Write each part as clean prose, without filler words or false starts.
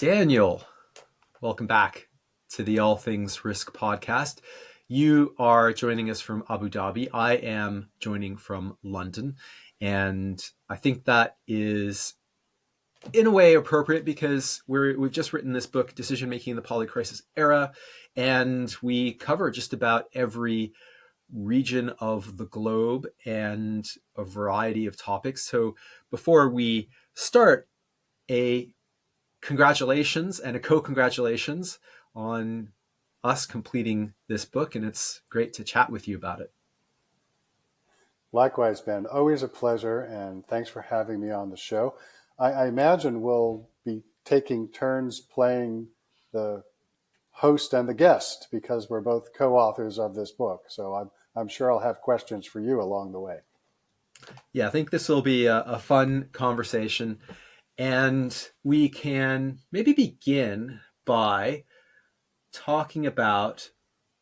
Daniel, welcome back to the All Things Risk podcast. You are joining us from Abu Dhabi. I am joining from London. And I think that is, in a way, appropriate because we've just written this book, Decisionmaking in the Polycrisis Era, and we cover just about every region of the globe and a variety of topics. So before we start, a congratulations and a co-congratulations on us completing this book, and it's great to chat with you about it. Likewise, Ben. Always a pleasure, and thanks for having me on the show. I imagine we'll be taking turns playing the host and the guest because we're both co-authors of this book. So I'm sure I'll have questions for you along the way. Yeah, I think this will be a fun conversation, and we can maybe begin by talking about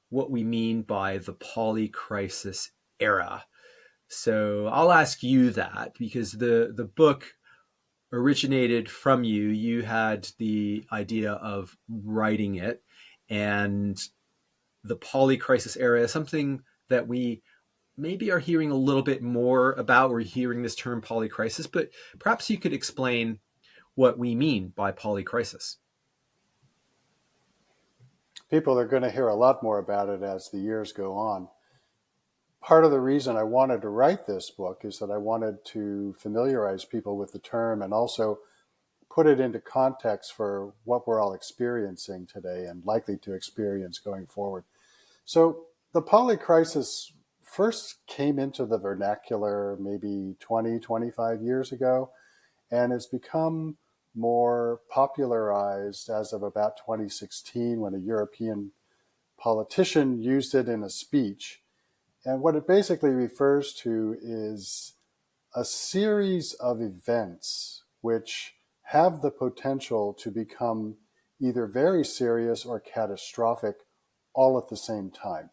what we mean by the Polycrisis era. So I'll ask you that because the book originated from you. You had the idea of writing it, and the Polycrisis era is something that we maybe are hearing a little bit more about. We're hearing this term polycrisis, but perhaps you could explain what we mean by polycrisis. People are going to hear a lot more about it as the years go on. Part of the reason I wanted to write this book is that I wanted to familiarize people with the term and also put it into context for what we're all experiencing today and likely to experience going forward. So the polycrisis first came into the vernacular maybe 20, 25 years ago, and it's become more popularized as of about 2016 when a European politician used it in a speech. And what it basically refers to is a series of events which have the potential to become either very serious or catastrophic all at the same time.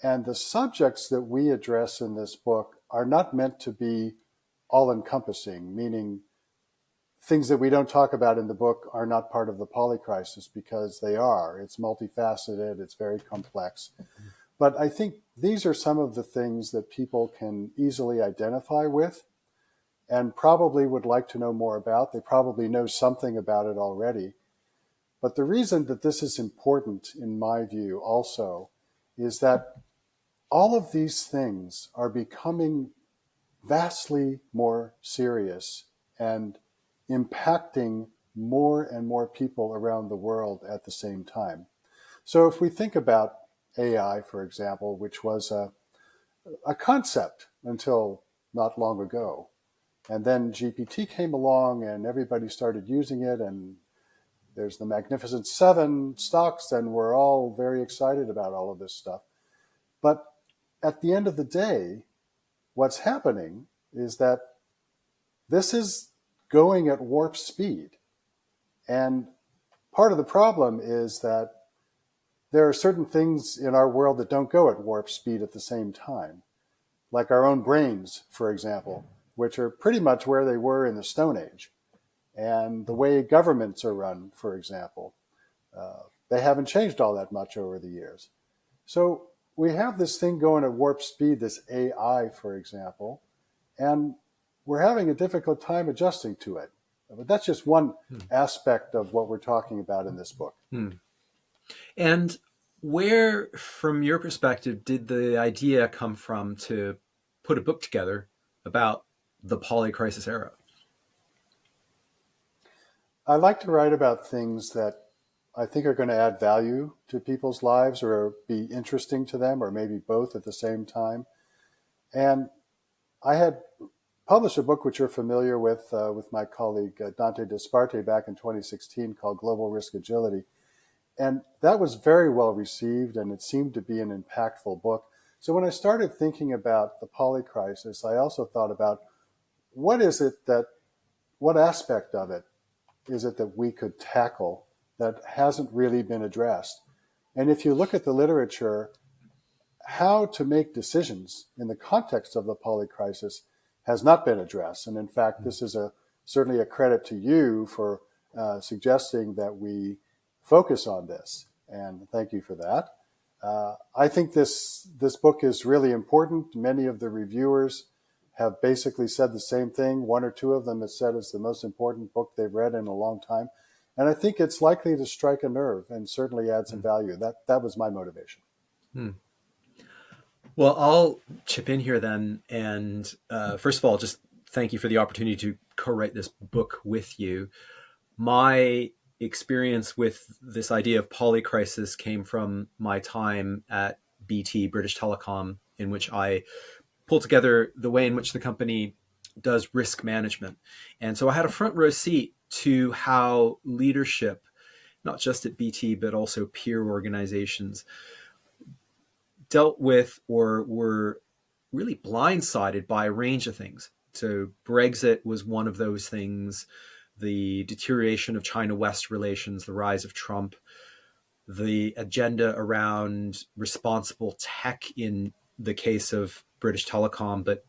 And the subjects that we address in this book are not meant to be all-encompassing, meaning things that we don't talk about in the book are not part of the polycrisis because they are. It's multifaceted, it's very complex. But I think these are some of the things that people can easily identify with and probably would like to know more about. They probably know something about it already. But the reason that this is important, in my view, also, is that all of these things are becoming vastly more serious and impacting more and more people around the world at the same time. So if we think about AI, for example, which was a concept until not long ago, and then GPT came along and everybody started using it, and there's the Magnificent Seven stocks, and we're all very excited about all of this stuff. But at the end of the day, what's happening is that this is going at warp speed. And part of the problem is that there are certain things in our world that don't go at warp speed at the same time, like our own brains, for example, which are pretty much where they were in the Stone Age. And the way governments are run, for example, they haven't changed all that much over the years. So we have this thing going at warp speed, this AI, for example, and we're having a difficult time adjusting to it. But that's just one aspect of what we're talking about in this book. And where, from your perspective, did the idea come from to put a book together about the polycrisis era? I like to write about things that I think are going to add value to people's lives or be interesting to them, or maybe both at the same time. And I had published a book which you're familiar with my colleague Dante Disparte back in 2016 called Global Risk Agility. And that was very well received, and it seemed to be an impactful book. So when I started thinking about the polycrisis, I also thought about what aspect of it is it that we could tackle that hasn't really been addressed? And if you look at the literature, how to make decisions in the context of the polycrisis has not been addressed. And in fact, this is certainly a credit to you for suggesting that we focus on this. And thank you for that. I think this book is really important. Many of the reviewers have basically said the same thing. One or two of them have said it's the most important book they've read in a long time. And I think it's likely to strike a nerve and certainly add some value. That was my motivation. Hmm. Well, I'll chip in here then. And first of all, just thank you for the opportunity to co-write this book with you. My experience with this idea of polycrisis came from my time at BT, British Telecom, in which I pulled together the way in which the company does risk management. And so I had a front row seat to how leadership, not just at BT, but also peer organizations, dealt with or were really blindsided by a range of things. So Brexit was one of those things, the deterioration of China-West relations, the rise of Trump, the agenda around responsible tech in the case of British Telecom, but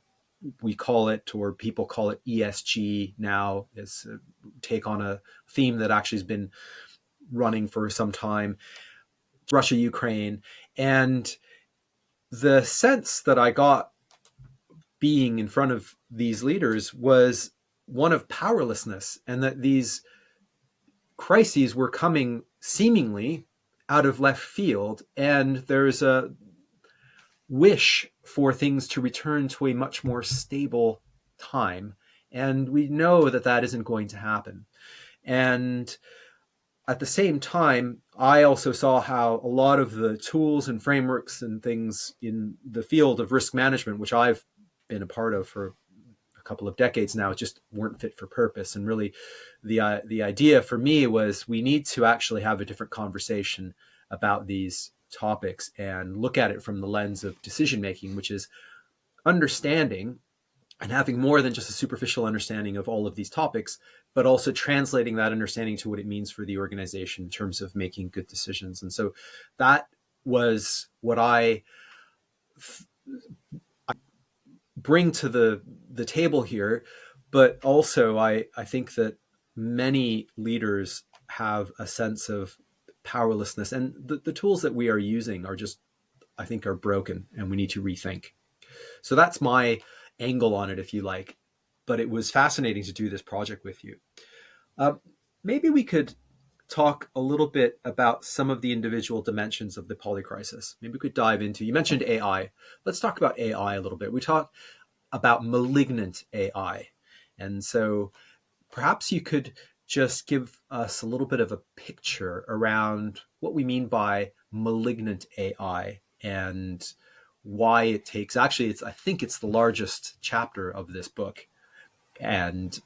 we call it, or people call it ESG now, as a take on a theme that actually has been running for some time, Russia, Ukraine. And the sense that I got being in front of these leaders was one of powerlessness, and that these crises were coming seemingly out of left field, and there's a wish for things to return to a much more stable time. And we know that that isn't going to happen. And at the same time, I also saw how a lot of the tools and frameworks and things in the field of risk management, which I've been a part of for a couple of decades now, just weren't fit for purpose. And really, the idea for me was we need to actually have a different conversation about these topics and look at it from the lens of decision making, which is understanding and having more than just a superficial understanding of all of these topics, but also translating that understanding to what it means for the organization in terms of making good decisions. And so that was what I bring to the table here. But also I think that many leaders have a sense of powerlessness, and the tools that we are using are just, I think, are broken, and we need to rethink. So that's my angle on it, if you like. But it was fascinating to do this project with you. Uh, Maybe we could talk a little bit about some of the individual dimensions of the polycrisis. Maybe we could dive into, you mentioned AI. Let's talk about AI a little bit. We talked about malignant AI. And so perhaps you could just give us a little bit of a picture around what we mean by malignant AI and why it takes, actually, I think it's the largest chapter of this book, and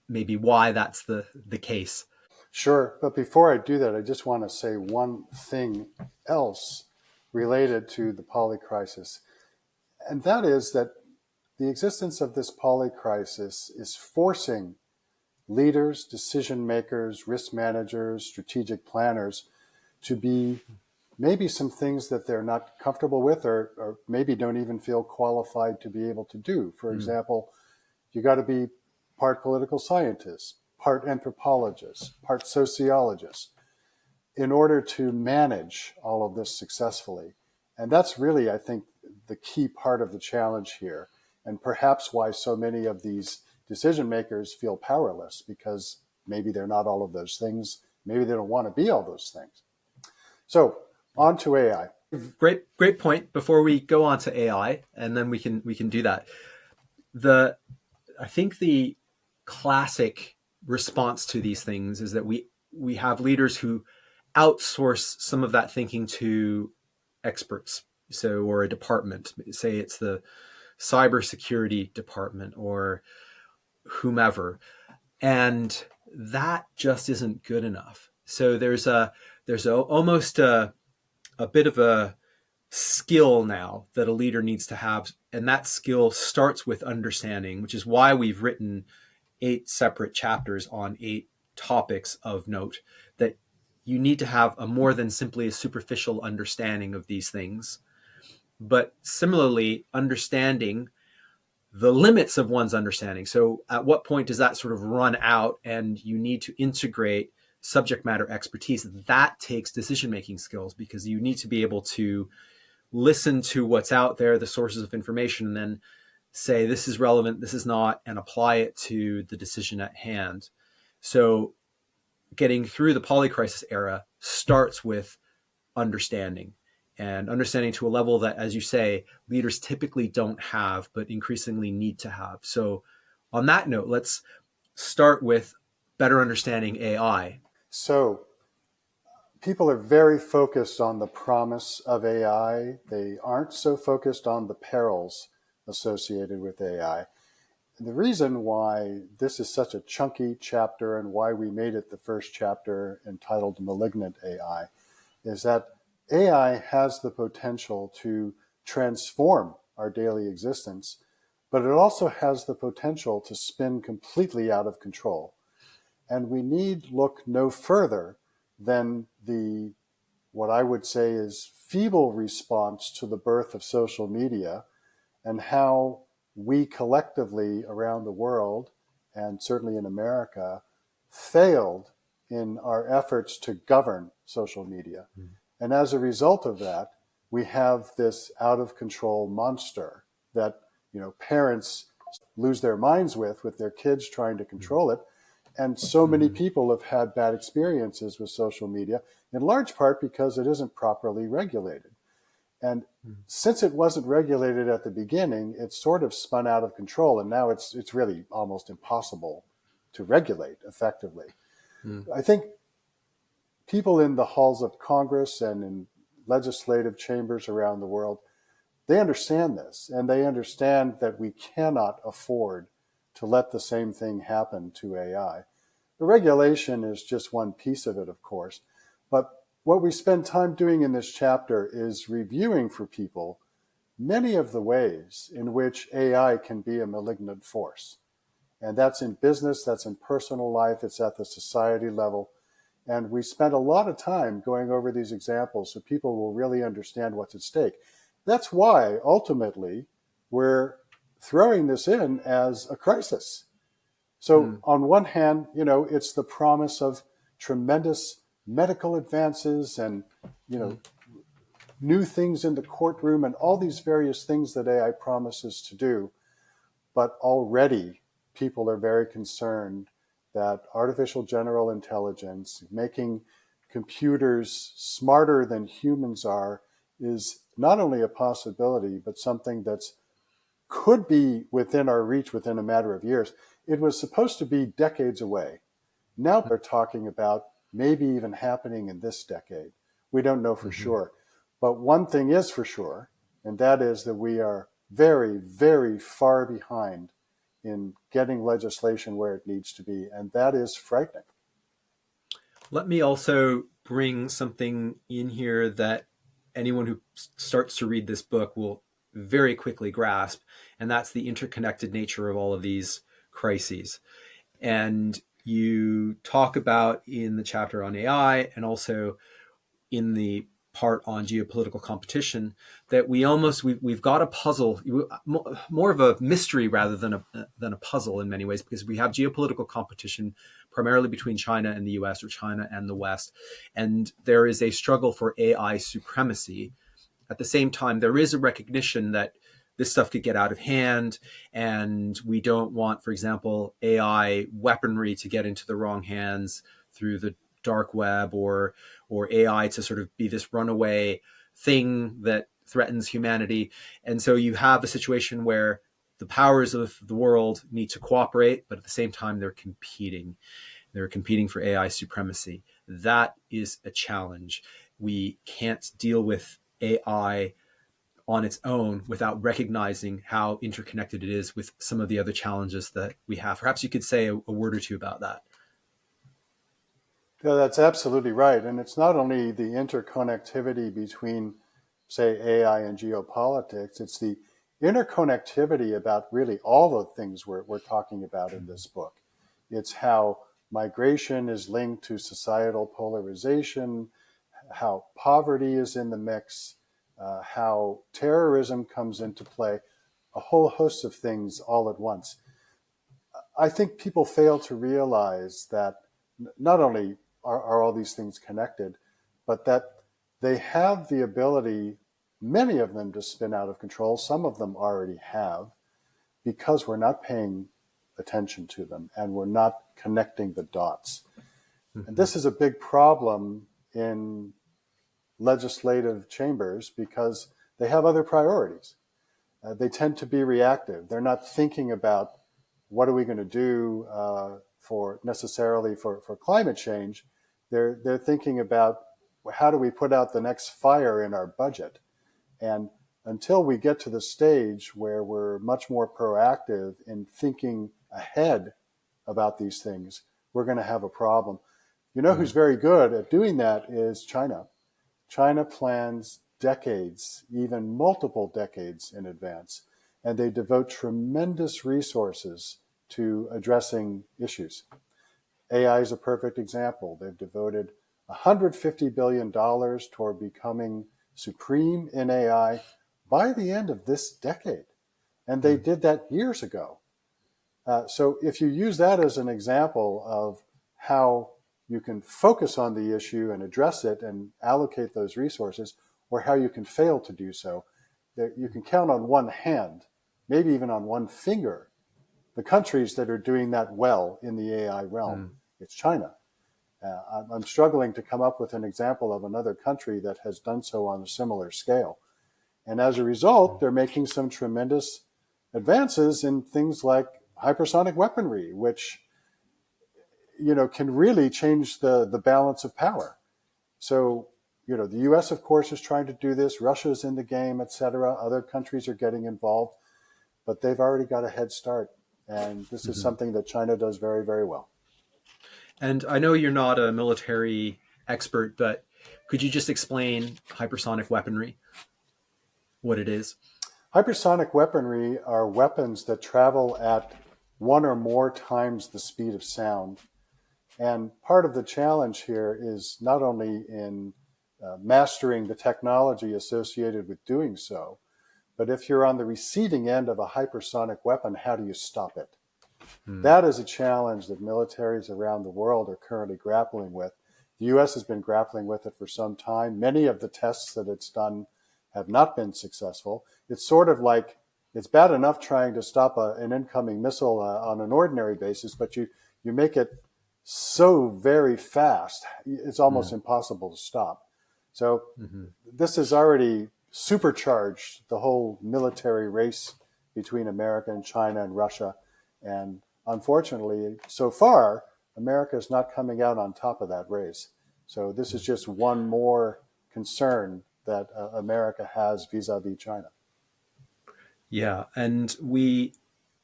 maybe why that's the case. Sure. But before I do that, I just want to say one thing else related to the polycrisis. And that is that the existence of this polycrisis is forcing leaders, decision makers, risk managers, strategic planners to be maybe some things that they're not comfortable with, or maybe don't even feel qualified to be able to do. For example, you got to be part political scientist, part anthropologist, part sociologist in order to manage all of this successfully. And that's really, I think, the key part of the challenge here, and perhaps why so many of these decision makers feel powerless, because maybe they're not all of those things. Maybe they don't want to be all those things. So on to AI. Great point. Before we go on to AI, and then we can do that. I think the classic response to these things is that we have leaders who outsource some of that thinking to experts, so, or a department, say it's the cybersecurity department or whomever, and that just isn't good enough. So there's almost a bit of a skill now that a leader needs to have, and that skill starts with understanding, which is why we've written 8 separate chapters on 8 topics of note, that you need to have a more than simply a superficial understanding of these things, but similarly understanding the limits of one's understanding. So at what point does that sort of run out and you need to integrate subject matter expertise? That takes decision making skills, because you need to be able to listen to what's out there, the sources of information, and then say, this is relevant, this is not, and apply it to the decision at hand. So getting through the polycrisis era starts with understanding, and understanding to a level that, as you say, leaders typically don't have, but increasingly need to have. So on that note, let's start with better understanding AI. So people are very focused on the promise of AI. They aren't so focused on the perils associated with AI. And the reason why this is such a chunky chapter and why we made it the first chapter entitled Malignant AI is that AI has the potential to transform our daily existence, but it also has the potential to spin completely out of control. And we need look no further than the, what I would say is feeble response to the birth of social media, and how we collectively around the world, and certainly in America, failed in our efforts to govern social media. Mm. And as a result of that, we have this out of control monster that, parents lose their minds with their kids trying to control it. And so many people have had bad experiences with social media, in large part because it isn't properly regulated. And since it wasn't regulated at the beginning, it's sort of spun out of control. And now it's really almost impossible to regulate effectively. I think people in the halls of Congress and in legislative chambers around the world, they understand this, and they understand that we cannot afford to let the same thing happen to AI. The regulation is just one piece of it, of course, but what we spend time doing in this chapter is reviewing for people many of the ways in which AI can be a malignant force. And that's in business, that's in personal life, it's at the society level. And we spent a lot of time going over these examples so people will really understand what's at stake. That's why, ultimately, we're throwing this in as a crisis. So on one hand, it's the promise of tremendous medical advances and, new things in the courtroom and all these various things that AI promises to do. But already people are very concerned that artificial general intelligence, making computers smarter than humans are, is not only a possibility, but something that's could be within our reach within a matter of years. It was supposed to be decades away. Now they're talking about maybe even happening in this decade. We don't know for sure. But one thing is for sure, and that is that we are very, very far behind in getting legislation where it needs to be, and that is frightening. Let me also bring something in here that anyone who starts to read this book will very quickly grasp, and that's the interconnected nature of all of these crises. And you talk about in the chapter on AI and also in the part on geopolitical competition that we've got a puzzle, more of a mystery rather than a puzzle in many ways, because we have geopolitical competition primarily between China and the US, or China and the West, and there is a struggle for AI supremacy. At the same time, there is a recognition that this stuff could get out of hand, and we don't want, for example, AI weaponry to get into the wrong hands through the dark web, or AI to sort of be this runaway thing that threatens humanity. And so you have a situation where the powers of the world need to cooperate, but at the same time they're competing. They're competing for AI supremacy. That is a challenge. We can't deal with AI on its own without recognizing how interconnected it is with some of the other challenges that we have. Perhaps you could say a word or two about that. Yeah, that's absolutely right. And it's not only the interconnectivity between, say, AI and geopolitics, it's the interconnectivity about really all the things we're talking about in this book. It's how migration is linked to societal polarization, how poverty is in the mix, how terrorism comes into play. a whole host of things all at once. I think people fail to realize that not only are all these things connected, but that they have the ability, many of them, to spin out of control. Some of them already have, because we're not paying attention to them and we're not connecting the dots. And this is a big problem in legislative chambers because they have other priorities. They tend to be reactive. They're not thinking about what are we going to do for climate change. They're thinking about how do we put out the next fire in our budget. And until we get to the stage where we're much more proactive in thinking ahead about these things, we're going to have a problem. You know who's very good at doing that is China. China plans decades, even multiple decades in advance, and they devote tremendous resources to addressing issues. AI is a perfect example. They've devoted $150 billion toward becoming supreme in AI by the end of this decade. And they did that years ago. So if you use that as an example of how you can focus on the issue and address it and allocate those resources, or how you can fail to do so, you can count on one hand, maybe even on one finger, the countries that are doing that well in the AI realm. It's China. I'm struggling to come up with an example of another country that has done so on a similar scale. And as a result, they're making some tremendous advances in things like hypersonic weaponry, which can really change the balance of power. So, the US, of course, is trying to do this. Russia's in the game, et cetera. Other countries are getting involved, but they've already got a head start. And this is something that China does very, very well. And I know you're not a military expert, but could you just explain hypersonic weaponry, what it is? Hypersonic weaponry are weapons that travel at one or more times the speed of sound. And part of the challenge here is not only in mastering the technology associated with doing so, but if you're on the receiving end of a hypersonic weapon, how do you stop it? That is a challenge that militaries around the world are currently grappling with. The US has been grappling with it for some time. Many of the tests that it's done have not been successful. It's sort of like, it's bad enough trying to stop an incoming missile on an ordinary basis, but you make it so very fast, it's almost impossible to stop. So this has already supercharged the whole military race between America and China and Russia. And unfortunately, so far, America is not coming out on top of that race. So this is just one more concern that America has vis-a-vis China. Yeah, and we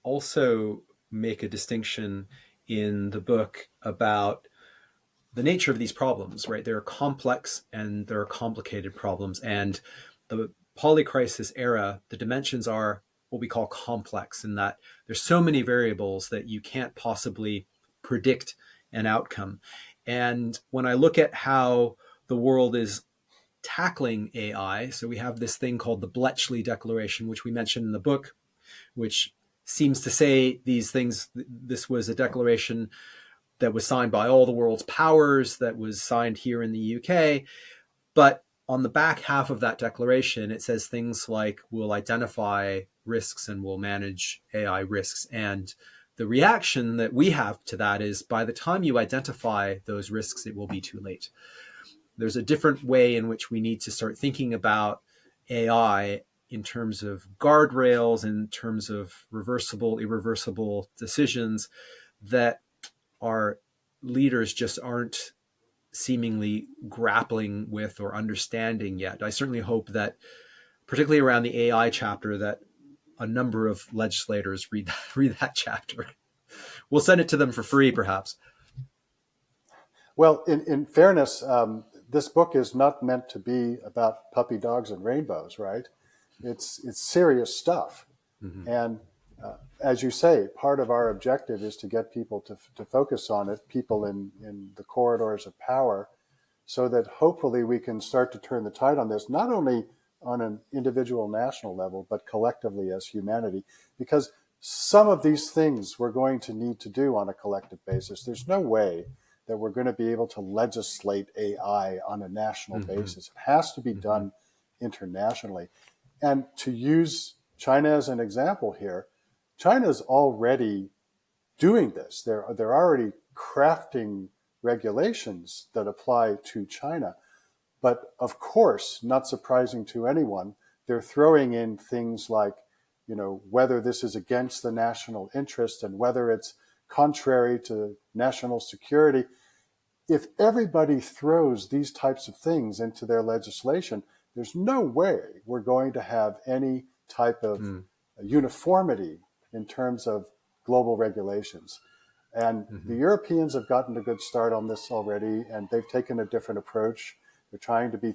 also make a distinction in the book about the nature of these problems, right? They're complex and they're complicated problems. And the polycrisis era, the dimensions are what we call complex, in that there's so many variables that you can't possibly predict an outcome. And when I look at how the world is tackling AI, so we have this thing called the Bletchley Declaration, which we mentioned in the book, which seems to say these things. This was a declaration that was signed by all the world's powers, that was signed here in the UK. But on the back half of that declaration, it says things like, we'll identify risks and we'll manage AI risks. And the reaction that we have to that is, by the time you identify those risks, it will be too late. There's a different way in which we need to start thinking about AI in terms of guardrails, in terms of reversible, irreversible decisions that our leaders just aren't seemingly grappling with or understanding yet. I certainly hope that, particularly around the AI chapter, that a number of legislators read that chapter. We'll send it to them for free, perhaps. Well, in fairness, this book is not meant to be about puppy dogs and rainbows, right? It's serious stuff. And as you say, part of our objective is to get people to focus on it, people in the corridors of power, so that hopefully we can start to turn the tide on this, not only on an individual national level, but collectively as humanity, because some of these things we're going to need to do on a collective basis. There's no way that we're going to be able to legislate AI on a national basis. It has to be done internationally. And to use China as an example here, China is already doing this. They're already crafting regulations that apply to China. But of course, not surprising to anyone, they're throwing in things like, whether this is against the national interest and whether it's contrary to national security. If everybody throws these types of things into their legislation, there's no way we're going to have any type of uniformity in terms of global regulations. And the Europeans have gotten a good start on this already, and they've taken a different approach. They're trying to be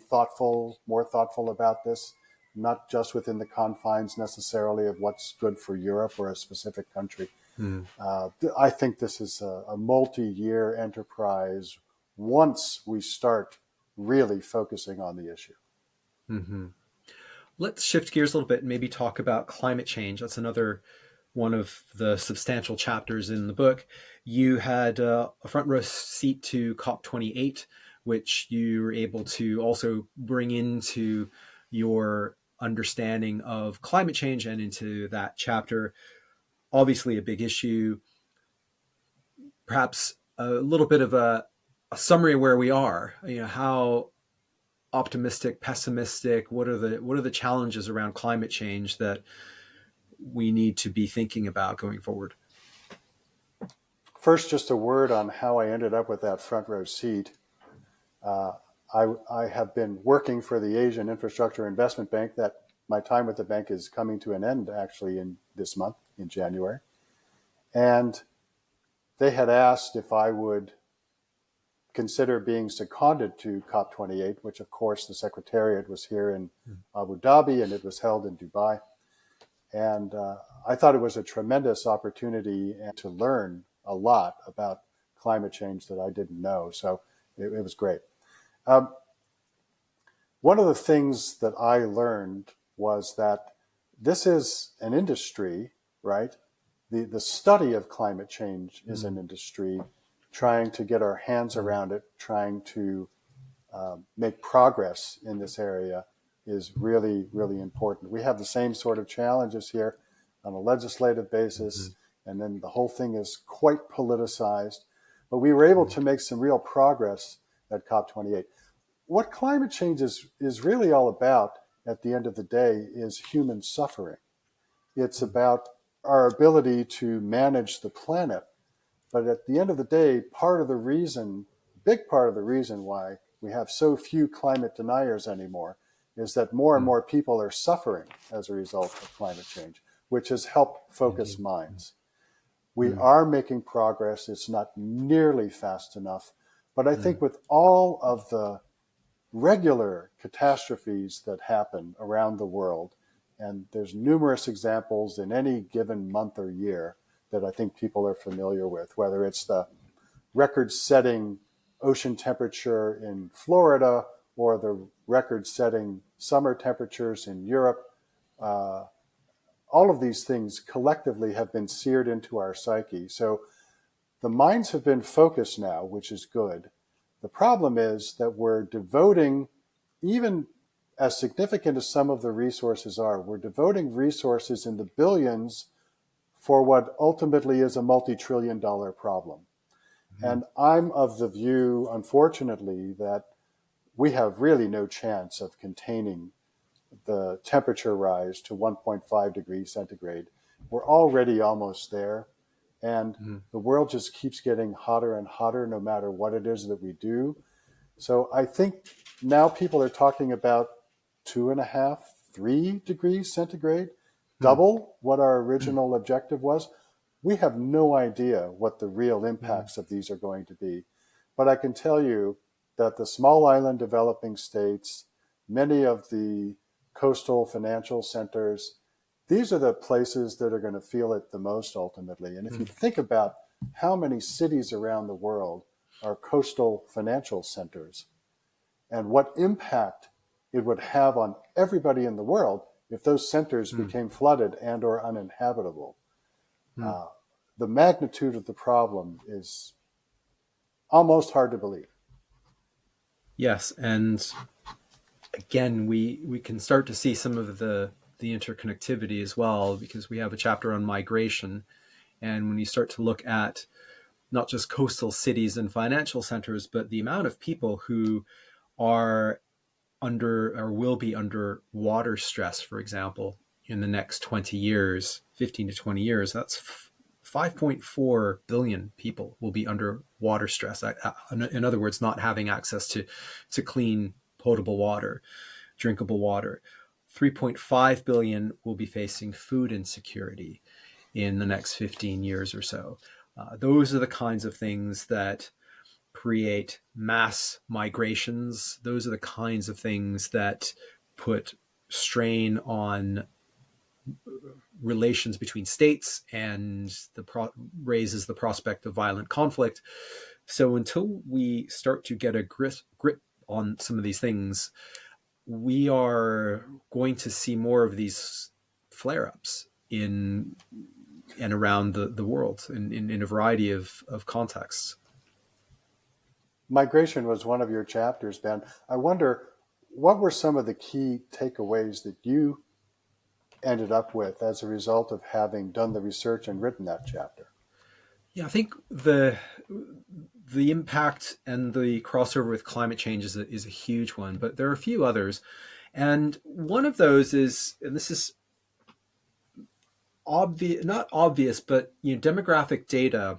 more thoughtful about this, not just within the confines necessarily of what's good for Europe or a specific country. I think this is a multi-year enterprise once we start really focusing on the issue. Let's shift gears a little bit and maybe talk about climate change. That's another one of the substantial chapters in the book. You had a front row seat to COP28, which you were able to also bring into your understanding of climate change and into that chapter. Obviously a big issue. Perhaps a little bit of a summary of where we are, how optimistic, pessimistic, what are the challenges around climate change that we need to be thinking about going forward? First, just a word on how I ended up with that front row seat. I have been working for the Asian Infrastructure Investment Bank. That my time with the bank is coming to an end actually in this month, in January. And they had asked if I would consider being seconded to COP28, which of course the Secretariat was here in Abu Dhabi and it was held in Dubai. And I thought it was a tremendous opportunity to learn a lot about climate change that I didn't know. So it was great. One of the things that I learned was that this is an industry, right? The study of climate change is an industry, trying to get our hands around it, trying to make progress in this area is really, really important. We have the same sort of challenges here on a legislative basis, and then the whole thing is quite politicized. But we were able to make some real progress at COP28. What climate change is really all about at the end of the day is human suffering. It's about our ability to manage the planet. But at the end of the day, big part of the reason why we have so few climate deniers anymore is that more and more people are suffering as a result of climate change, which has helped focus minds. We are making progress. It's not nearly fast enough. But I think with all of the regular catastrophes that happen around the world, and there's numerous examples in any given month or year that I think people are familiar with, whether it's the record-setting ocean temperature in Florida or the record-setting summer temperatures in Europe. All of these things collectively have been seared into our psyche. So the minds have been focused now, which is good. The problem is that we're devoting, even as significant as some of the resources are, we're devoting resources in the billions for what ultimately is a multi-trillion-dollar problem. And I'm of the view, unfortunately, that we have really no chance of containing the temperature rise to 1.5 degrees centigrade. We're already almost there. And the world just keeps getting hotter and hotter no matter what it is that we do. So I think now people are talking about 2.5, 3 degrees centigrade, double what our original objective was. We have no idea what the real impacts of these are going to be. But I can tell you that the small island developing states, many of the coastal financial centers, these are the places that are going to feel it the most ultimately. And if you think about how many cities around the world are coastal financial centers and what impact it would have on everybody in the world if those centers Mm. became flooded and or uninhabitable. Mm. The magnitude of the problem is almost hard to believe. Yes, and again, we can start to see some of the interconnectivity as well, because we have a chapter on migration, and when you start to look at not just coastal cities and financial centers, but the amount of people who are under or will be under water stress, for example, in the next 20 years, 15 to 20 years, that's 5.4 billion people will be under water stress. In other words, not having access to clean, potable water, drinkable water. 3.5 billion will be facing food insecurity in the next 15 years or so. Those are the kinds of things that create mass migrations. Those are the kinds of things that put strain on relations between states and raises the prospect of violent conflict. So until we start to get a grip on some of these things, we are going to see more of these flare-ups in and around the world in a variety of contexts. Migration was one of your chapters, Ben. I wonder, what were some of the key takeaways that you ended up with as a result of having done the research and written that chapter? Yeah, I think the impact and the crossover with climate change is a huge one, but there are a few others. And one of those is, and this is obvious, not obvious, but demographic data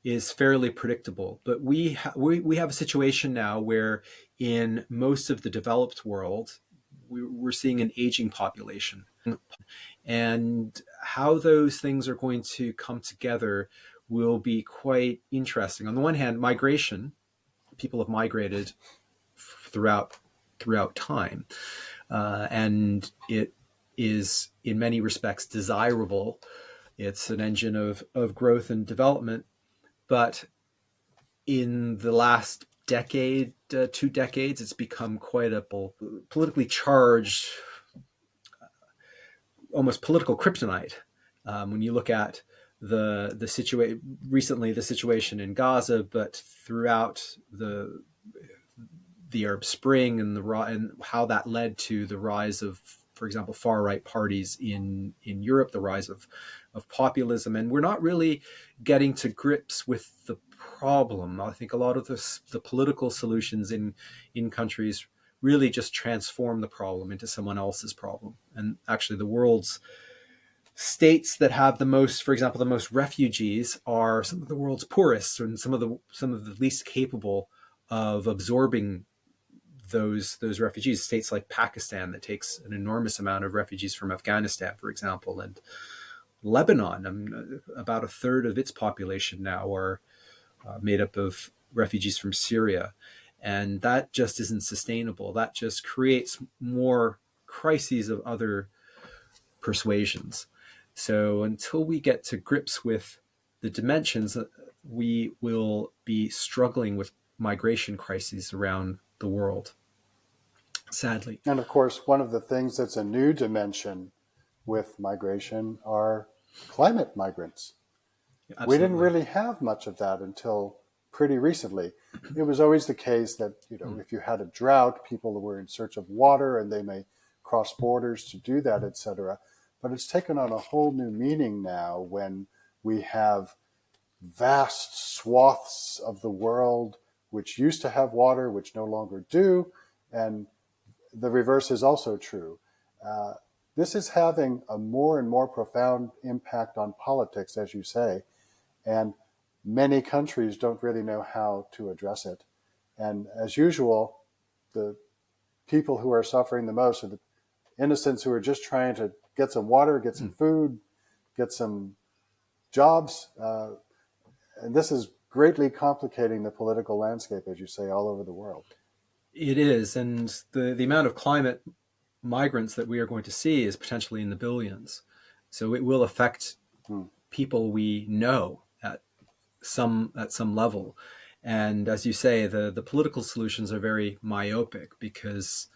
is fairly predictable. But we have a situation now where in most of the developed world, we're seeing an aging population. And how those things are going to come together will be quite interesting. On the one hand, migration, people have migrated throughout time, and it is in many respects desirable. It's an engine of growth and development, but in the last decade, 2 decades, it's become quite a politically charged, almost political kryptonite. When you look at the situation recently, the situation in Gaza, but throughout the Arab Spring and how that led to the rise of, for example, far right parties in Europe, the rise of populism, and we're not really getting to grips with the problem. I think a lot of the political solutions in countries really just transform the problem into someone else's problem. And actually, the world's states that have the most, for example, the most refugees are some of the world's poorest and some of the least capable of absorbing those refugees. States like Pakistan that takes an enormous amount of refugees from Afghanistan, for example, and Lebanon, about a third of its population now are made up of refugees from Syria. And that just isn't sustainable. That just creates more crises of other persuasions. So until we get to grips with the dimensions, we will be struggling with migration crises around the world, sadly. And of course, one of the things that's a new dimension with migration are climate migrants. We didn't Absolutely. really have much of that until pretty recently. It was always the case that, Mm. if you had a drought, people were in search of water and they may cross borders to do that, etc. But it's taken on a whole new meaning now when we have vast swaths of the world which used to have water, which no longer do. And the reverse is also true. Uh, this is having a more and more profound impact on politics, as you say, and many countries don't really know how to address it. And as usual, the people who are suffering the most are the innocents who are just trying to get some water, get some Mm. food, get some jobs. And this is greatly complicating the political landscape, as you say, all over the world. It is. And the amount of climate migrants that we are going to see is potentially in the billions. So it will affect Hmm. people we know at some level. And as you say, the political solutions are very myopic because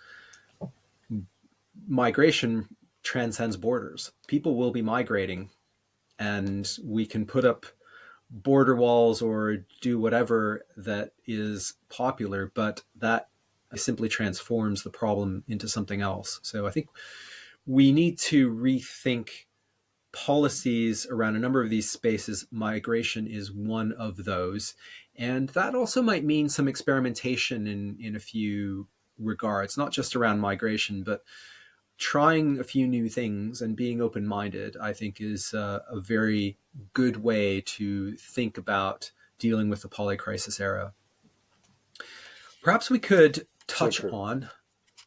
migration transcends borders. People will be migrating, and we can put up border walls or do whatever that is popular, but that simply transforms the problem into something else. So I think we need to rethink policies around a number of these spaces. Migration is one of those. And that also might mean some experimentation in a few regards, not just around migration, but trying a few new things and being open minded, I think, is a very good way to think about dealing with the polycrisis era. Perhaps we could So touch true. on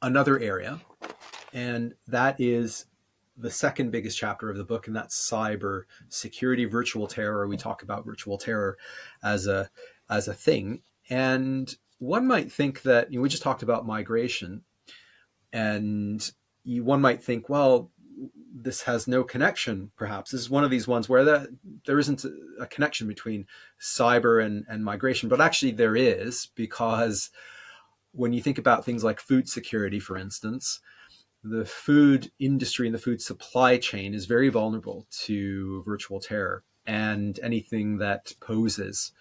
another area, and that is the second biggest chapter of the book, and that's cyber security, virtual terror. We talk about virtual terror as a thing, and one might think that, we just talked about migration, and one might think, well, this has no connection. Perhaps this is one of these ones where there isn't a connection between cyber and migration, but actually there is, because when you think about things like food security, for instance, the food industry and the food supply chain is very vulnerable to virtual terror, and anything that poses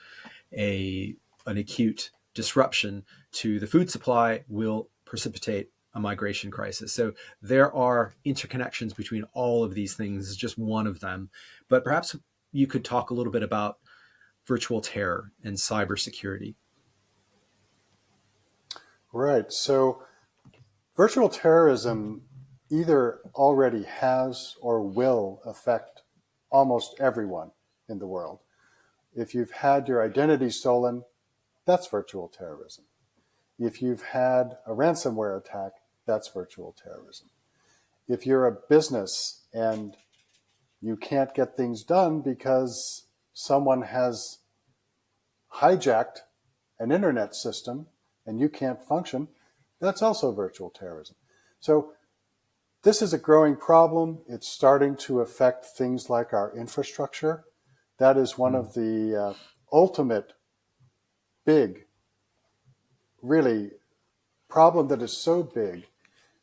an acute disruption to the food supply will precipitate a migration crisis. So there are interconnections between all of these things. It's just one of them. But perhaps you could talk a little bit about virtual terror and cybersecurity. Right. So virtual terrorism either already has or will affect almost everyone in the world. If you've had your identity stolen, that's virtual terrorism. If you've had a ransomware attack, that's virtual terrorism. If you're a business and you can't get things done because someone has hijacked an internet system and you can't function, that's also virtual terrorism. So this is a growing problem. It's starting to affect things like our infrastructure. That is one of the ultimate big, really, problem that is so big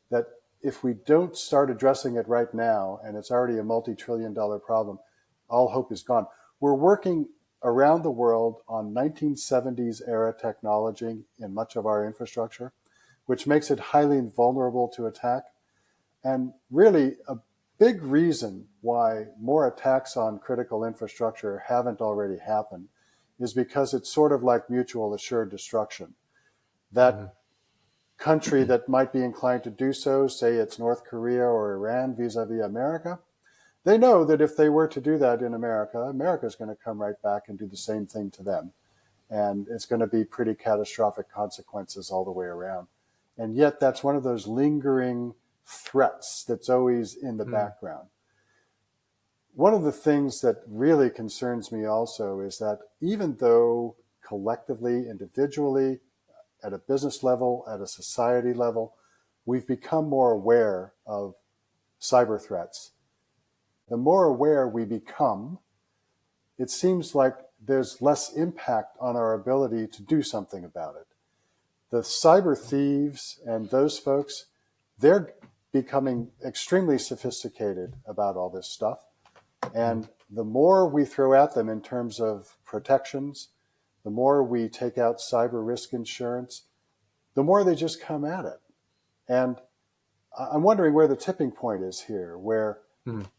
that if we don't start addressing it right now, and it's already a multi-trillion-dollar problem, all hope is gone. We're working around the world on 1970s era technology in much of our infrastructure, which makes it highly vulnerable to attack. And really, a big reason why more attacks on critical infrastructure haven't already happened is because it's sort of like mutual assured destruction. That country that might be inclined to do so, say it's North Korea or Iran vis-a-vis America, they know that if they were to do that in America, America's going to come right back and do the same thing to them. And it's going to be pretty catastrophic consequences all the way around. And yet that's one of those lingering threats that's always in the background. One of the things that really concerns me also is that even though collectively, individually, at a business level, at a society level, we've become more aware of cyber threats. The more aware we become, it seems like there's less impact on our ability to do something about it. The cyber thieves and those folks, they're becoming extremely sophisticated about all this stuff. And the more we throw at them in terms of protections, the more we take out cyber risk insurance, the more they just come at it. And I'm wondering where the tipping point is here, where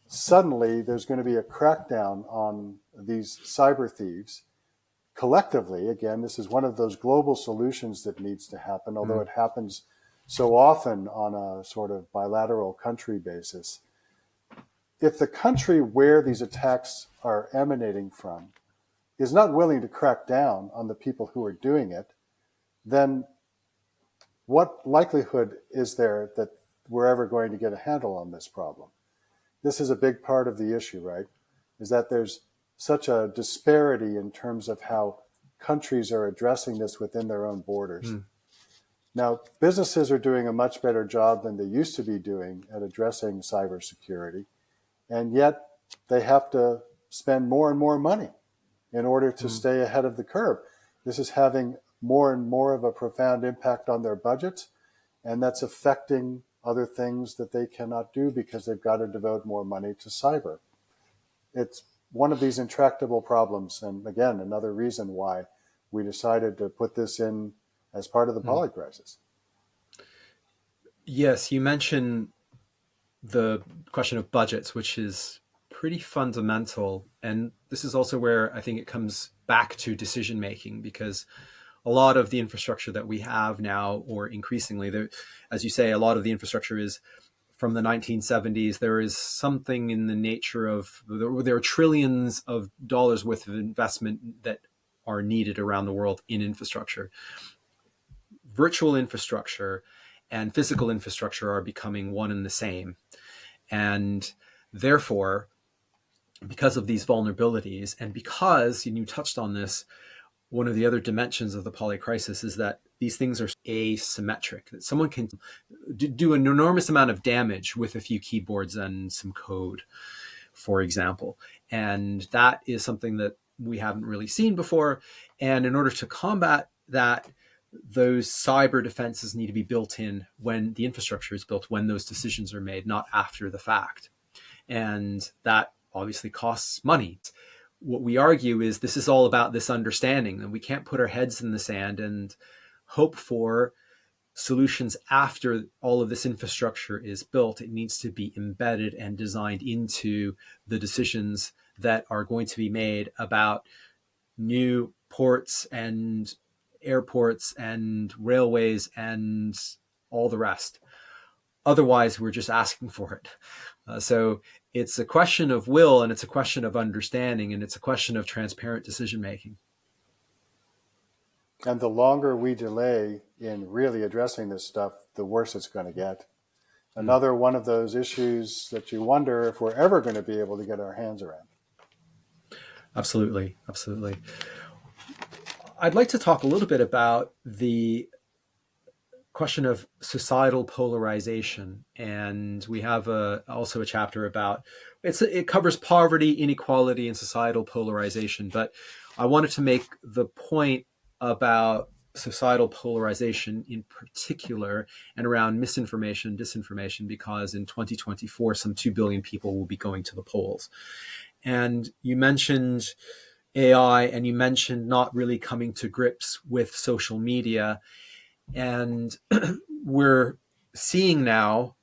suddenly there's going to be a crackdown on these cyber thieves. Collectively, again, this is one of those global solutions that needs to happen, although it happens so often on a sort of bilateral country basis. If the country where these attacks are emanating from is not willing to crack down on the people who are doing it, then what likelihood is there that we're ever going to get a handle on this problem? This is a big part of the issue, right? Is that there's such a disparity in terms of how countries are addressing this within their own borders. Now, businesses are doing a much better job than they used to be doing at addressing cybersecurity, and yet they have to spend more and more money in order to stay ahead of the curve. This is having more and more of a profound impact on their budgets, and that's affecting other things that they cannot do because they've got to devote more money to cyber. It's one of these intractable problems. And again, another reason why we decided to put this in as part of the Polycrisis. Yes, you mentioned the question of budgets, which is pretty fundamental. And this is also where I think it comes back to decision making, because a lot of the infrastructure that we have now, or increasingly, there, as you say, a lot of the infrastructure is from the 1970s. There is something in the nature of, there are trillions of dollars worth of investment that are needed around the world in infrastructure. Virtual infrastructure and physical infrastructure are becoming one and the same. And therefore, because of these vulnerabilities, and because, and you touched on this, one of the other dimensions of the polycrisis is that these things are asymmetric, that someone can do an enormous amount of damage with a few keyboards and some code, for example. And that is something that we haven't really seen before. And in order to combat that, those cyber defenses need to be built in when the infrastructure is built, when those decisions are made, not after the fact. And that obviously costs money. What we argue is this is all about this understanding that we can't put our heads in the sand and hope for solutions after all of this infrastructure is built. It needs to be embedded and designed into the decisions that are going to be made about new ports and airports and railways and all the rest. Otherwise, we're just asking for it. So it's a question of will, and it's a question of understanding, and it's a question of transparent decision making. And the longer we delay in really addressing this stuff, the worse it's going to get. Another one of those issues that you wonder if we're ever going to be able to get our hands around. Absolutely, absolutely. I'd like to talk a little bit about the question of societal polarization, and we have also a chapter about it covers poverty, inequality, and societal polarization. But I wanted to make the point about societal polarization in particular, and around misinformation, disinformation, because in 2024, some 2 billion people will be going to the polls. And you mentioned AI, and you mentioned not really coming to grips with social media. And we're seeing now,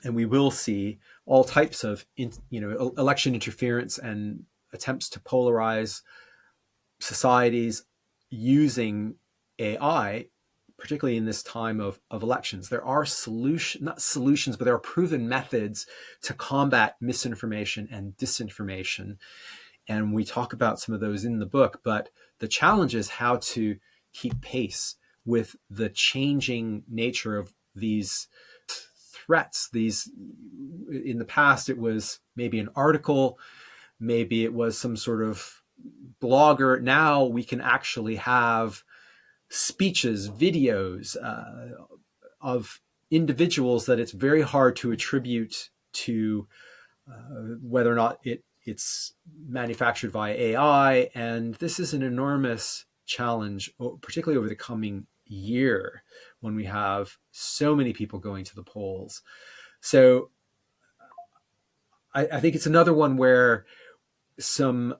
and we will see, all types of election interference and attempts to polarize societies using AI, particularly in this time of elections. There are not solutions, but there are proven methods to combat misinformation and disinformation. And we talk about some of those in the book, but the challenge is how to keep pace with the changing nature of these threats. These, in the past, it was maybe an article, maybe it was some sort of blogger. Now we can actually have speeches, videos of individuals that it's very hard to attribute to whether or not it's manufactured via AI. And this is an enormous challenge, particularly over the coming year, when we have so many people going to the polls. So I think it's another one where some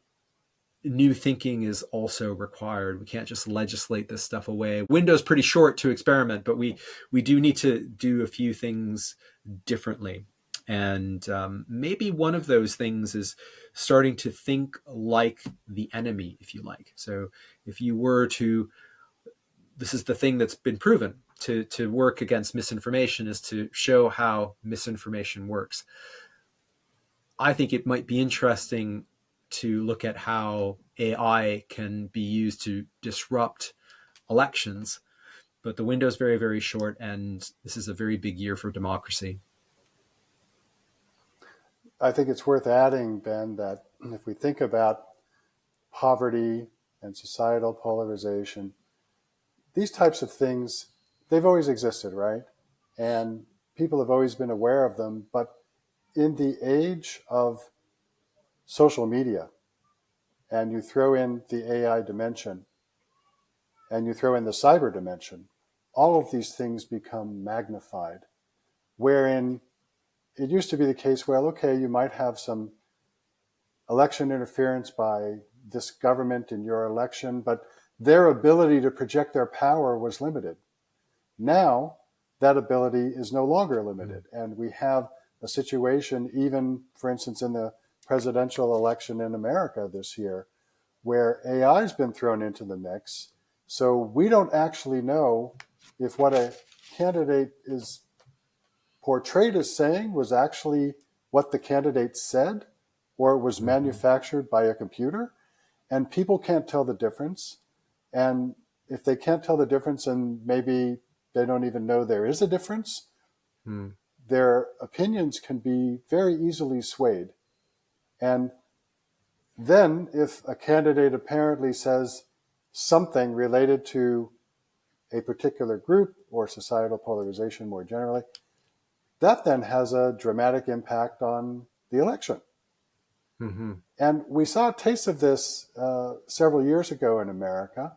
new thinking is also required. We can't just legislate this stuff away. Window's pretty short to experiment, but we do need to do a few things differently. And maybe one of those things is starting to think like the enemy, if you like. So if you were to, this is the thing that's been proven to work against misinformation, is to show how misinformation works. I think it might be interesting to look at how AI can be used to disrupt elections. But the window is very, very short, and this is a very big year for democracy. I think it's worth adding, Ben, that if we think about poverty and societal polarization, these types of things, they've always existed, right? And people have always been aware of them. But in the age of social media, and you throw in the AI dimension, and you throw in the cyber dimension, all of these things become magnified. wherein it used to be the case, well, okay, you might have some election interference by this government in your election, but their ability to project their power was limited. Now, that ability is no longer limited. And we have a situation, even, for instance, in the presidential election in America this year, where AI has been thrown into the mix. So we don't actually know if what a candidate is portrayed as saying was actually what the candidate said, or it was manufactured by a computer. And people can't tell the difference. And if they can't tell the difference, and maybe they don't even know there is a difference, their opinions can be very easily swayed. And then if a candidate apparently says something related to a particular group or societal polarization more generally, that then has a dramatic impact on the election. And we saw a taste of this several years ago in America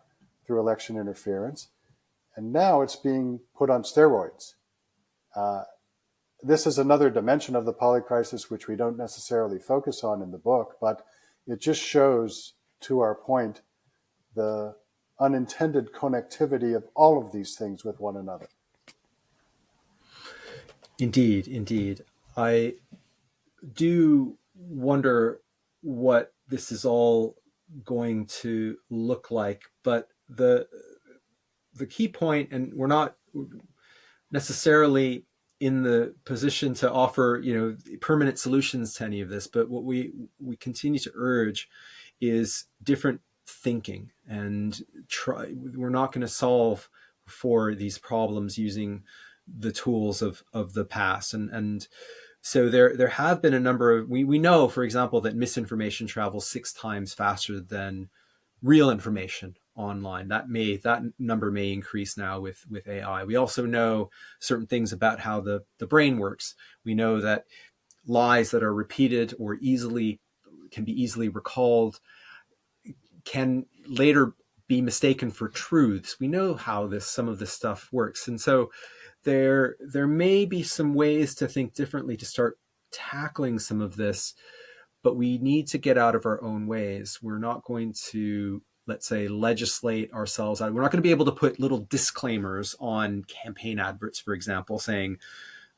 through election interference, and now it's being put on steroids. This is another dimension of the polycrisis which we don't necessarily focus on in the book, but it just shows, to our point, the unintended connectivity of all of these things with one another. Indeed, indeed. I do wonder what this is all going to look like, but the key point, and we're not necessarily in the position to offer, permanent solutions to any of this, but what we continue to urge is different thinking, and we're not going to solve for these problems using the tools of the past. And so there have been a number of, we know, for example, that misinformation travels 6 times faster than real information online. That number may increase now with AI. We also know certain things about how the brain works. We know that lies that are repeated or can be easily recalled can later be mistaken for truths. We know how some of this stuff works. And so there may be some ways to think differently to start tackling some of this, but we need to get out of our own ways. We're not going to, let's say, legislate ourselves out. We're not going to be able to put little disclaimers on campaign adverts, for example, saying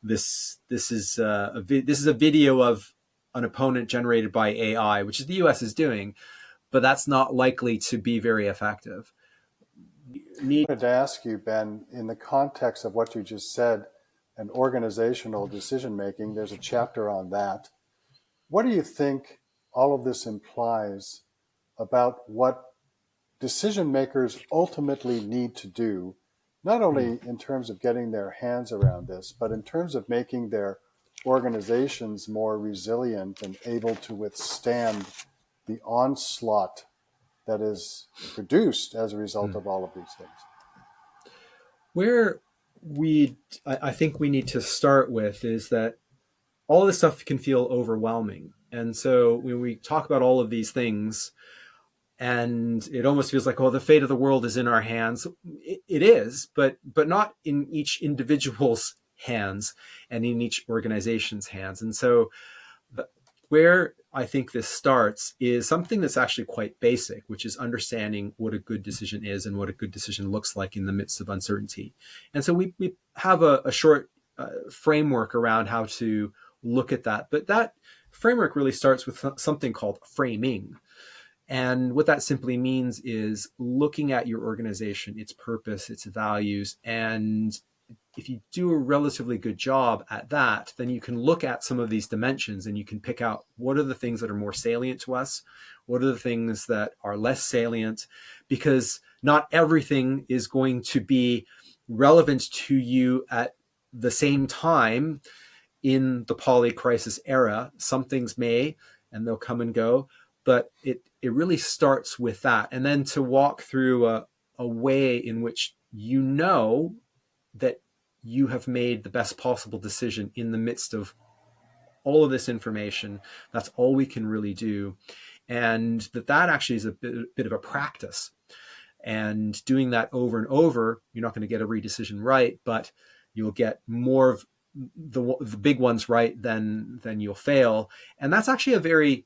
this is a video of an opponent generated by AI, which is the US is doing, but that's not likely to be very effective. I wanted to ask you, Ben, in the context of what you just said, and organizational decision making, there's a chapter on that. What do you think all of this implies about what decision makers ultimately need to do, not only in terms of getting their hands around this, but in terms of making their organizations more resilient and able to withstand the onslaught that is produced as a result of all of these things? Where I think we need to start with is that all this stuff can feel overwhelming. And so when we talk about all of these things, and it almost feels like, oh, the fate of the world is in our hands. It is, but not in each individual's hands and in each organization's hands. And so where I think this starts is something that's actually quite basic, which is understanding what a good decision is and what a good decision looks like in the midst of uncertainty. And so we have a short framework around how to look at that. But that framework really starts with something called framing. And what that simply means is looking at your organization, its purpose, its values. And if you do a relatively good job at that, then you can look at some of these dimensions and you can pick out what are the things that are more salient to us, what are the things that are less salient, because not everything is going to be relevant to you at the same time in the polycrisis era. Some things may, and they'll come and go. But it really starts with that. And then to walk through a way in which you know that you have made the best possible decision in the midst of all of this information. That's all we can really do. And that actually is a bit of a practice. And doing that over and over, you're not going to get every decision right, but you'll get more the big ones right, then you'll fail. And that's actually a very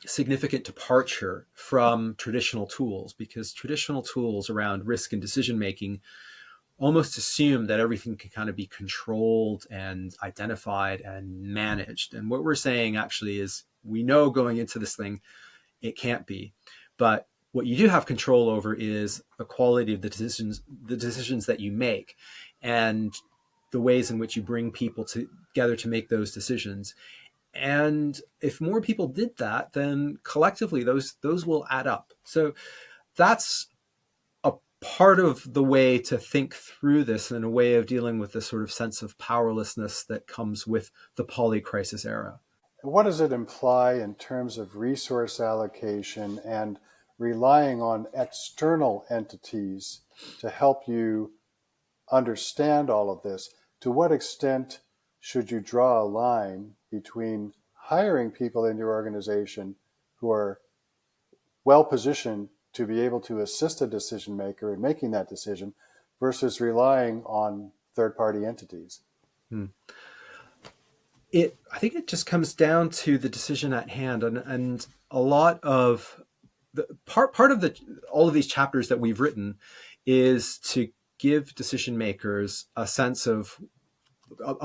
significant departure from traditional tools, because traditional tools around risk and decision making almost assume that everything can kind of be controlled and identified and managed. And what we're saying actually is, we know going into this thing, it can't be. But what you do have control over is the quality of the decisions that you make, and the ways in which you bring people together to make those decisions. And if more people did that, then collectively those will add up. So that's a part of the way to think through this, and a way of dealing with this sort of sense of powerlessness that comes with the polycrisis era. What does it imply in terms of resource allocation and relying on external entities to help you understand all of this? To what extent should you draw a line between hiring people in your organization who are well positioned to be able to assist a decision maker in making that decision, versus relying on third-party entities? I think it just comes down to the decision at hand, and a lot of the part of all of these chapters that we've written is to give decision makers a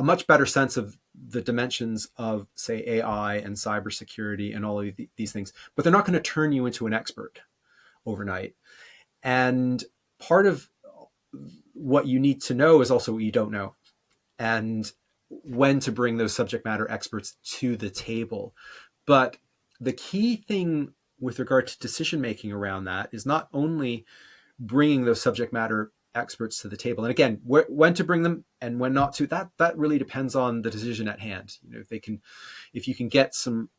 much better sense of the dimensions of, say, AI and cybersecurity and all of these things. But they're not going to turn you into an expert overnight. And part of what you need to know is also what you don't know, and when to bring those subject matter experts to the table. But the key thing with regard to decision making around that is not only bringing those subject matter experts to the table, and again, when to bring them and when not to, that really depends on the decision at hand. If you can get some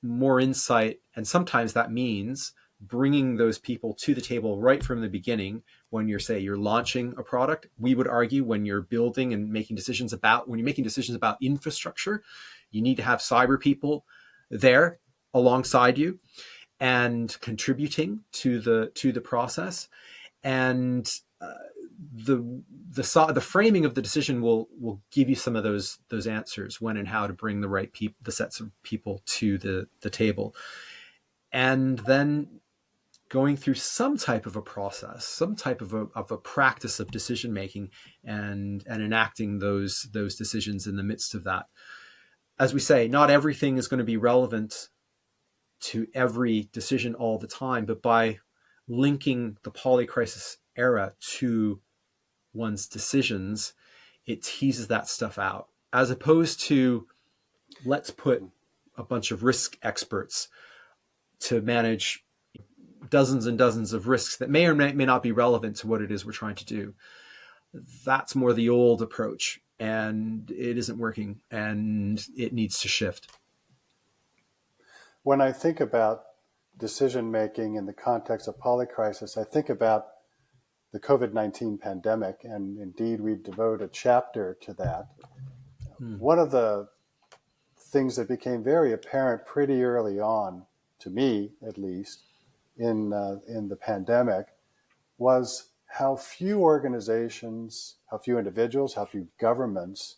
more insight, and sometimes that means bringing those people to the table right from the beginning. When you're launching a product, we would argue when you're building and making decisions about infrastructure, you need to have cyber people there alongside you and contributing to the process. And the framing of the decision will give you some of those answers, when and how to bring the sets of people to the table. And then going through some type of a process, some type of a practice of decision making, and enacting those decisions in the midst of that. As we say, not everything is going to be relevant to every decision all the time, but by linking the polycrisis era to one's decisions, it teases that stuff out, as opposed to, let's put a bunch of risk experts to manage dozens and dozens of risks that may or may not be relevant to what it is we're trying to do. That's more the old approach, and it isn't working, and it needs to shift. When I think about decision making in the context of polycrisis, I think about the Covid-19 pandemic, and indeed we devote a chapter to that. One of the things that became very apparent pretty early on, to me at least, in the pandemic, was how few organizations, how few individuals, how few governments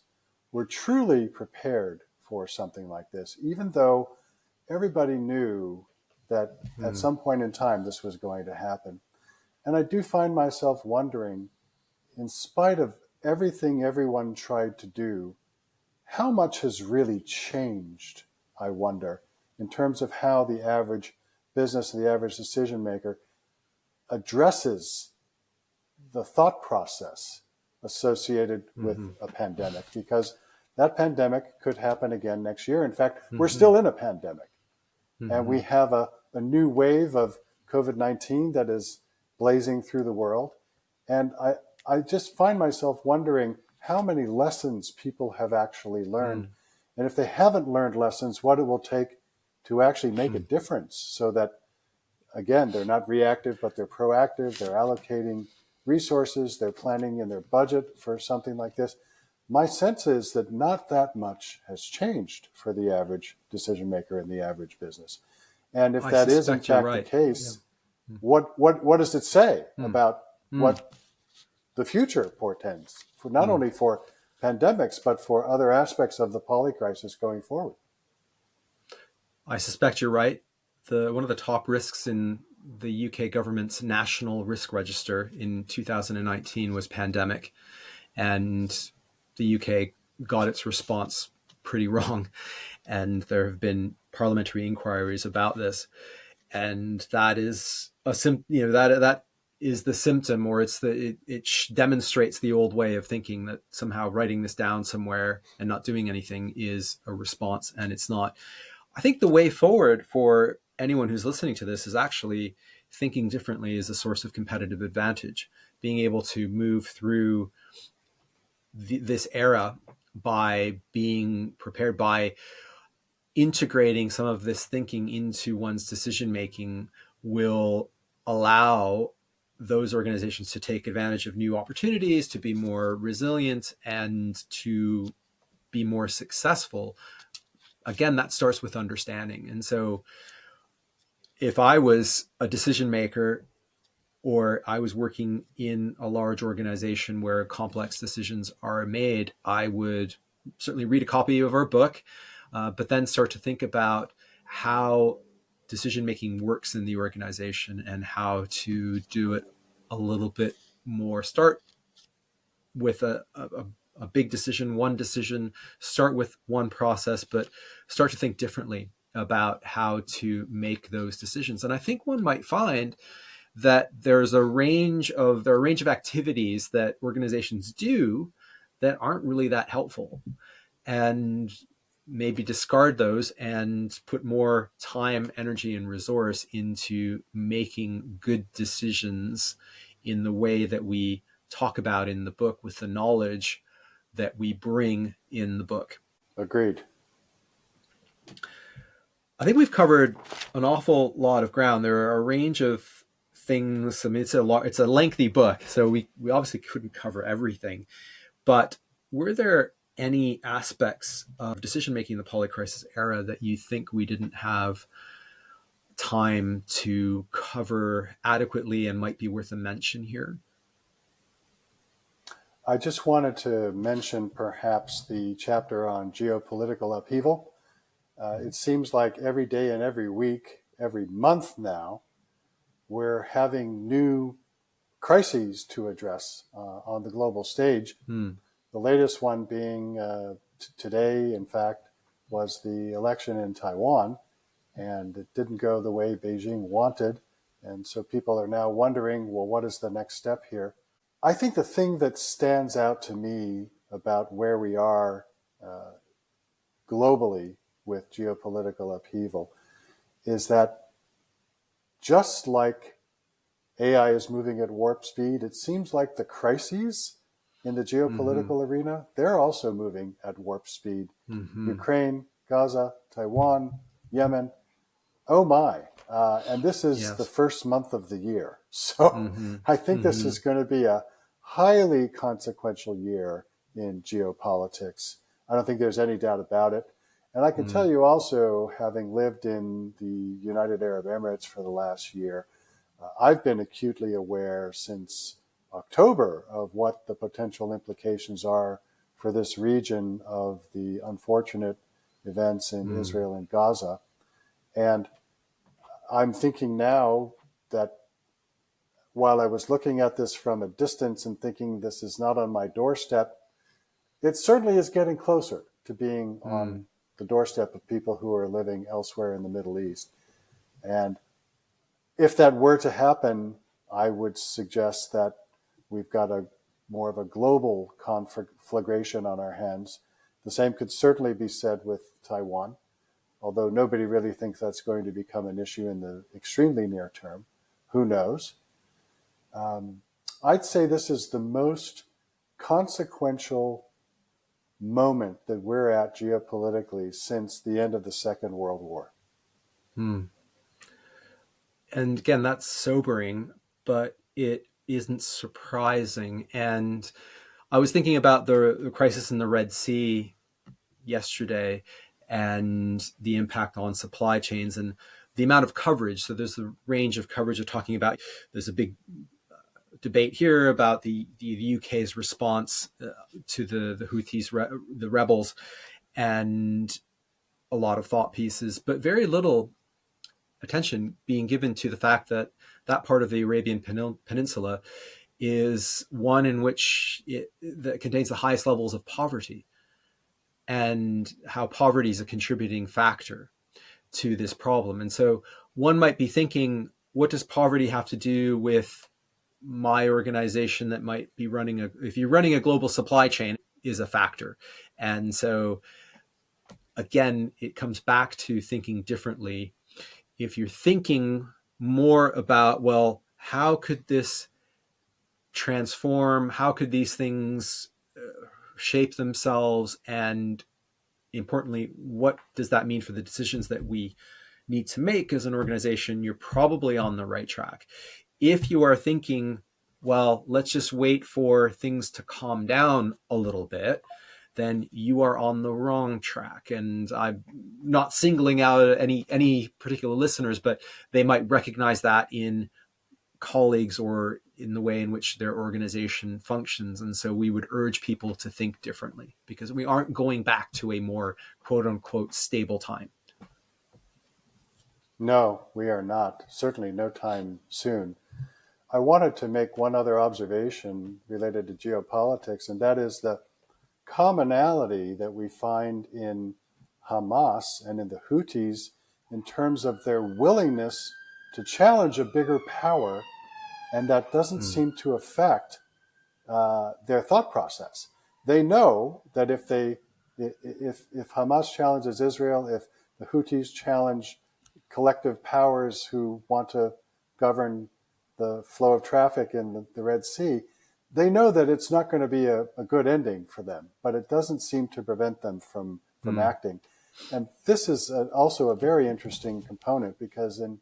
were truly prepared for something like this, even though everybody knew that at some point in time this was going to happen. And I do find myself wondering, in spite of everything everyone tried to do, how much has really changed, I wonder, in terms of how the average business and the average decision maker addresses the thought process associated with a pandemic, because that pandemic could happen again next year. In fact, we're still in a pandemic, and we have a new wave of COVID-19 that is blazing through the world. And I just find myself wondering how many lessons people have actually learned. And if they haven't learned lessons, what it will take to actually make a difference, so that, again, they're not reactive, but they're proactive. They're allocating resources. They're planning in their budget for something like this. My sense is that not that much has changed for the average decision maker in the average business. And if that is in fact the case, what does it say about what the future portends, for not only for pandemics, but for other aspects of the polycrisis going forward. I suspect you're right. One of the top risks in the UK government's national risk register in 2019 was pandemic, and the UK got its response pretty wrong, and there have been parliamentary inquiries about this, and that is that is the symptom, or it demonstrates the old way of thinking that somehow writing this down somewhere and not doing anything is a response, and it's not. I think the way forward for anyone who's listening to this is actually thinking differently is a source of competitive advantage. Being able to move through this era by being prepared, by integrating some of this thinking into one's decision making, will allow those organizations to take advantage of new opportunities, to be more resilient, and to be more successful. Again, that starts with understanding. And so if I was a decision maker, or I was working in a large organization where complex decisions are made, I would certainly read a copy of our book, but then start to think about how decision making works in the organization and how to do it a little bit more. Start with a big decision, one decision, start with one process, but start to think differently about how to make those decisions. And I think one might find that there are a range of activities that organizations do that aren't really that helpful, and maybe discard those and put more time, energy, and resource into making good decisions in the way that we talk about in the book, with the knowledge that we bring in the book. Agreed. I think we've covered an awful lot of ground. There are a range of things. I mean, it's a lengthy book, so we obviously couldn't cover everything. But were there any aspects of decision making in the polycrisis era that you think we didn't have time to cover adequately and might be worth a mention here? I just wanted to mention perhaps the chapter on geopolitical upheaval. It seems like every day and every week, every month now, we're having new crises to address on the global stage. The latest one being today, in fact, was the election in Taiwan, and it didn't go the way Beijing wanted. And so people are now wondering, well, what is the next step here? I think the thing that stands out to me about where we are globally with geopolitical upheaval is that just like AI is moving at warp speed, it seems like the crises in the geopolitical arena, they're also moving at warp speed. Ukraine, Gaza, Taiwan, Yemen. Oh my. And this is the first month of the year. So I think this is going to be a highly consequential year in geopolitics. I don't think there's any doubt about it. And I can tell you also, having lived in the United Arab Emirates for the last year, I've been acutely aware since October of what the potential implications are for this region of the unfortunate events in Israel and Gaza. And I'm thinking now that while I was looking at this from a distance and thinking this is not on my doorstep, it certainly is getting closer to being on the doorstep of people who are living elsewhere in the Middle East. And if that were to happen, I would suggest that we've got more of a global conflagration on our hands. The same could certainly be said with Taiwan, although nobody really thinks that's going to become an issue in the extremely near term. Who knows? I'd say this is the most consequential moment that we're at geopolitically since the end of the Second World War. And again, that's sobering, but it isn't surprising. And I was thinking about the crisis in the Red Sea yesterday and the impact on supply chains and the amount of coverage. So there's the range of coverage of talking about. There's a big debate here about the UK's response to the Houthis, the rebels, and a lot of thought pieces, but very little attention being given to the fact that that part of the Arabian Peninsula is one in which that contains the highest levels of poverty, and how poverty is a contributing factor to this problem. And so one might be thinking, what does poverty have to do with my organization that might be running if you're running a global supply chain is a factor. And so again, it comes back to thinking differently. If you're thinking more about, well, how could this transform? How could these things shape themselves? And importantly, what does that mean for the decisions that we need to make as an organization? You're probably on the right track. If you are thinking, well, let's just wait for things to calm down a little bit, then you are on the wrong track. And I'm not singling out any particular listeners, but they might recognize that in colleagues or in the way in which their organization functions. And so we would urge people to think differently, because we aren't going back to a more quote unquote stable time. No, we are not. Certainly no time soon. I wanted to make one other observation related to geopolitics, and that is the commonality that we find in Hamas and in the Houthis in terms of their willingness to challenge a bigger power, and that doesn't seem to affect their thought process. They know that if Hamas challenges Israel, if the Houthis challenge collective powers who want to govern the flow of traffic in the Red Sea, they know that it's not going to be a good ending for them, but it doesn't seem to prevent them from acting. And this is also a very interesting component, because in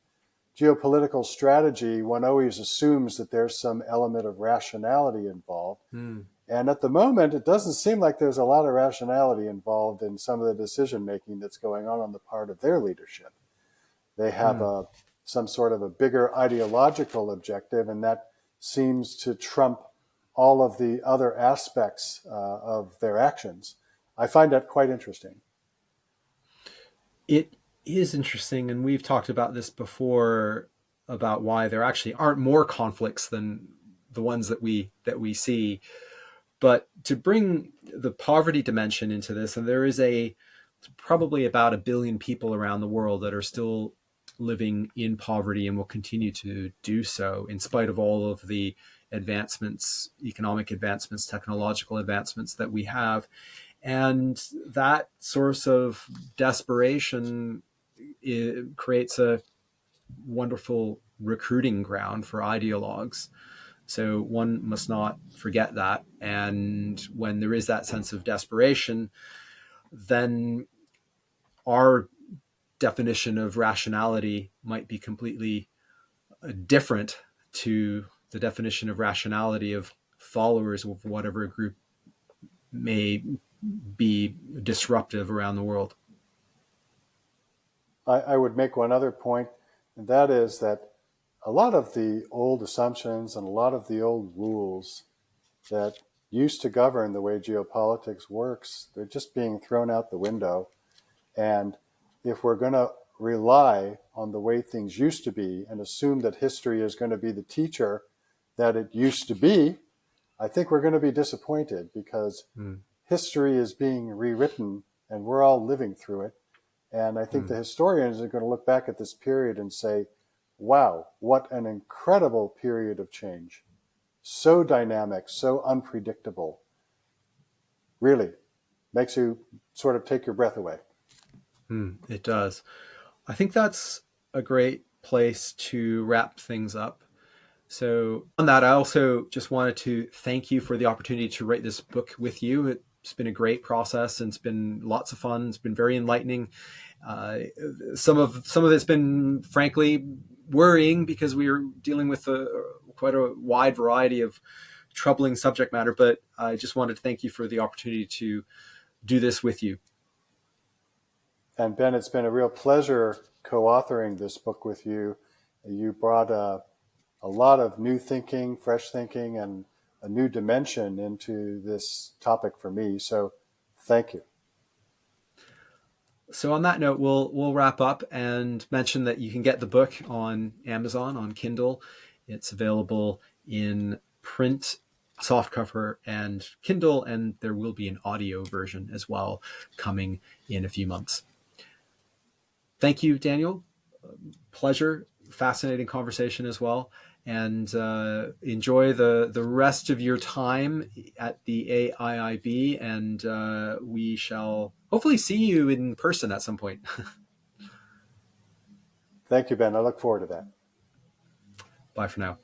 geopolitical strategy, one always assumes that there's some element of rationality involved. And at the moment, it doesn't seem like there's a lot of rationality involved in some of the decision making that's going on the part of their leadership. They have some sort of a bigger ideological objective, and that seems to trump all of the other aspects of their actions. I find that quite interesting. It is interesting, and we've talked about this before, about why there actually aren't more conflicts than the ones that we see. But to bring the poverty dimension into this, and there is probably about 1 billion people around the world that are still living in poverty and will continue to do so in spite of all of the advancements, economic advancements, technological advancements that we have. And that source of desperation creates a wonderful recruiting ground for ideologues. So one must not forget that. And when there is that sense of desperation, then our definition of rationality might be completely different to the definition of rationality of followers of whatever group may be disruptive around the world. I would make one other point, and that is that a lot of the old assumptions and a lot of the old rules that used to govern the way geopolitics works, they're just being thrown out the window. And if we're going to rely on the way things used to be and assume that history is going to be the teacher that it used to be, I think we're going to be disappointed, because history is being rewritten and we're all living through it. And I think the historians are going to look back at this period and say, wow, what an incredible period of change. So dynamic, so unpredictable. Really makes you sort of take your breath away. It does. I think that's a great place to wrap things up. So on that, I also just wanted to thank you for the opportunity to write this book with you. It's been a great process, and it's been lots of fun. It's been very enlightening. Some of it's been, frankly, worrying, because we are dealing with quite a wide variety of troubling subject matter. But I just wanted to thank you for the opportunity to do this with you. And Ben, it's been a real pleasure co-authoring this book with you. You brought a a lot of new thinking, fresh thinking, and a new dimension into this topic for me. So thank you. So on that note, we'll wrap up and mention that you can get the book on Amazon on Kindle. It's available in print, softcover, and Kindle, and there will be an audio version as well coming in a few months. Thank you, Daniel. Pleasure, fascinating conversation as well. And enjoy the rest of your time at the AIIB, and we shall hopefully see you in person at some point. Thank you, Ben. I look forward to that. Bye for now.